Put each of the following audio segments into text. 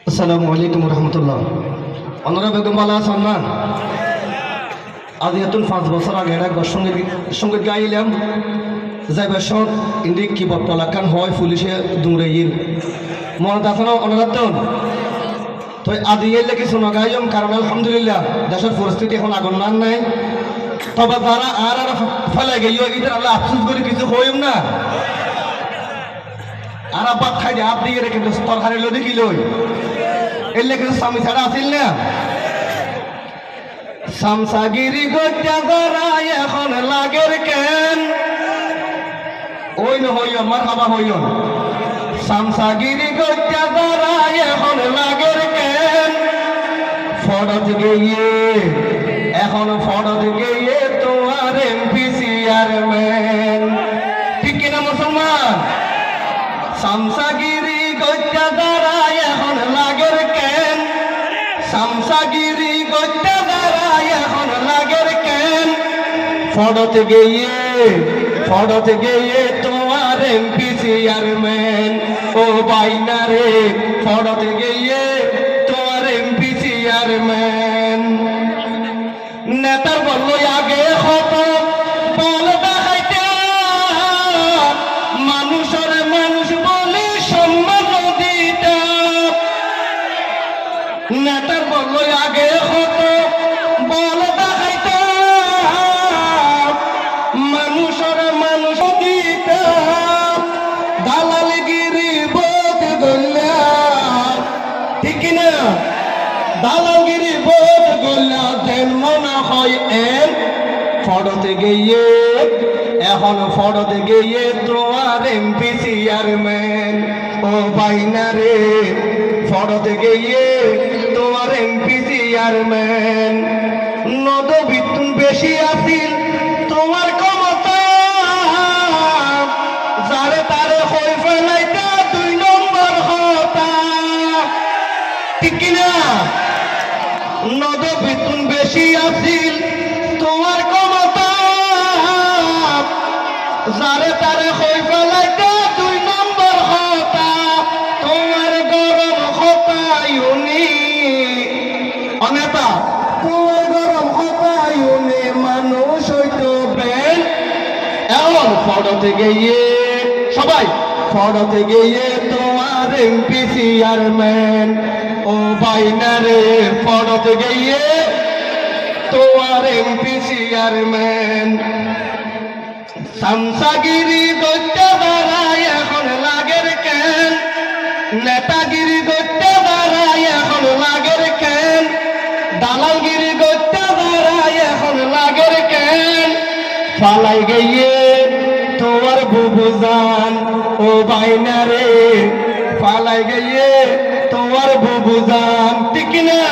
আসসালামু আলাইকুম রহমতুল্লাহ। অনরা বেগম বালা আছেন না? আজ এতন 5 বছর আগে একটা সঙ্গীত গাইলাম যাই বছর ইন্দি কি বট্টলাখান হয় পুলিশে দৌড়ে ইল মনে আছে না অনরাতন? তো আদি এলে কিছু নগাইম কারণ আলহামদুলিল্লাহ দেশের পরিস্থিতি এখন আগুন মান নাই। তবে যারা আর ফেলে গেল এদের আল্লাহ আফসোস করে কিছু হইম না আর বাদ খাই দিয়ে আপনি এর কিন্তু তরকারি লো দেখি লই এলে কিন্তু স্বামী ছাড়া আসিল না সামসাগিরি গত্যা গড়াই এখন লাগের কেন ওই ন হইয়ন মার খাবা হইয়ন সামসাগিরি গত্যা গড়াই এখন লাগের কেন ফড়ত গিয়ে এখন ফড়ত গিয়ে তোমার এমপি চেয়ারম্যান ঠিক কিনা মুসলমান? সামসাগিরি গত্যা গড়াই এখন লাগের কেন সামসাগিরি গত্যা গড়াই এখন লাগের কেন ফড়ত গিয়ে তোমার এমপি চেয়ারম্যান ও বাইনা রে ফড়ত গিয়ে তোমার এমপি চেয়ারম্যান নেতার বললো আগে হত বল দেখাইতে মানুষের মানুষ বলে সম্মান দিতে নেতার বললো আগে হত বল দেখাইতে মানুষের মানুষ দিতে দালালগিরি বোধ গল্লা ঠিক না দালালগিরি বোধ গল্লা দেন মনে হয় এর ফড়তে গিয়ে এখন ফড়তে গিয়ে তোমার এমপি চেয়ারম্যান ও বাইনা রে ফড়তে গিয়ে তোমার এমপি চেয়ারম্যান নদ বিদ্যুৎ বেশি আসিল তোমার ক্ষমতা যারে তারে হয়ে ফেলাইতে 2 নম্বর হতা ঠিক কিনা নদ বিদ্যুৎ বেশি আসিল তোমার ক্ষমতা যারে তারে হয়ে ফেলাইতে 2 নম্বর হতা তোমার গরম হতায়ুনি অনেতা তোমার গরম হতায়ুনি মানুষ হইতো বেন এমন ফড়তে গিয়ে সবাই ফড়তে গিয়ে তোমার এমপি চেয়ারম্যান ও বাইনা রে ফড়তে গিয়ে তোমার এমপি চেয়ারম্যান সামসাগিরি গত্যা বাড়াই এখন লাগের কেন নেতাগিরি গত্যা বাড়াই এখন লাগের কেন দালালগিরি গত্যা বাড়াই এখন লাগের কেন ফালাই গিয়ে তোমার বুবুজান ও বাইনা রে ফালাই গিয়ে তোমার বুবুজান ঠিক না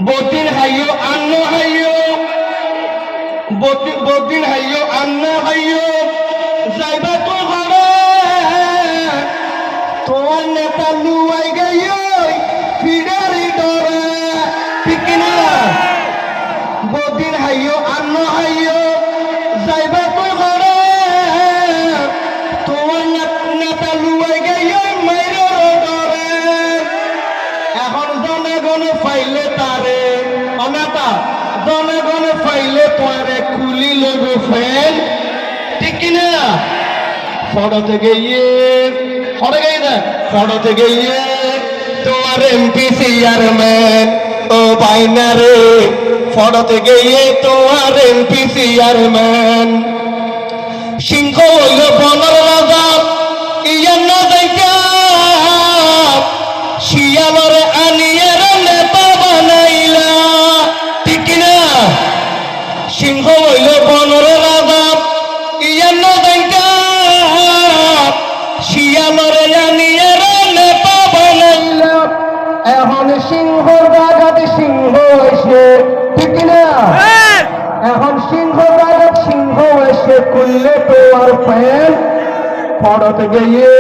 বতিন হাইও আন্ন হাইও বতিন হাইও আন্ন হাইও যাইবা তো ঘরে তোমার নেতা লুয়াই গাইও ফিডারি ডরে ঠিক না বতিন হাইও আন্ন হাইও যাইবা তো ঘরে তোমার নেতা লুয়াই গাইও মাইরো ডরে এখন জনগণ ফাইলে তারে অনেতা জনগণ ফাইলে তোয়ারে খুলি লব ফেল ঠিক কিনা ফড়তে গিয়ে তোমার এমপি চেয়ারম্যান ও বাইনা রে ফড়তে গিয়ে তোমার এমপি চেয়ারম্যান সিংহ হইল বনর রাজা ইয়ার না যাইতা শিয়ালরে আনিয়ে নেতা বানাইলা ঠিক না সিংহ হইল বনর রাজা ইয়ার না যাইতা শিয়ালরে আনিয়ে নেতা বানাইলা এখন সিংহ জাগাত সিংহ হইছে ঠিক না এখন সিংহ জাগাত সিংহ হইছে খুললে তো আর ফেল ফড়তে গিয়ে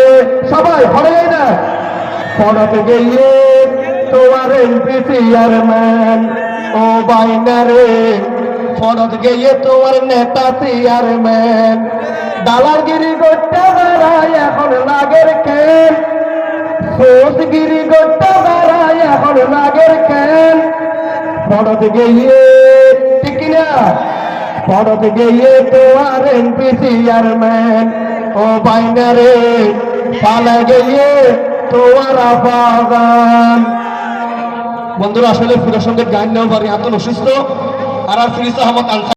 সবাই ফড়ে না ফড়তে গিয়ে তোমার এমপি চেয়ারম্যান ও বাইনা রে ফড়তে গিয়ে তোমার নেতা চেয়ারম্যান দালালগিরি গত্যা বাড়াই এখন লাগের কেন সোজগিরি গোটা বেড়ায় এখন লাগের কেন পড়তে গিয়ে ঠিক না পড়তে গিয়ে তো আর এমপি চেয়ারম্যান ও বাইনারে পালা গিয়ে তোমার আবাগান। বন্ধুরা আসলে ফিরোজ সঙ্গীত গান নেওয়া পারি এত অসুস্থ আর ফিরিজ আহমদ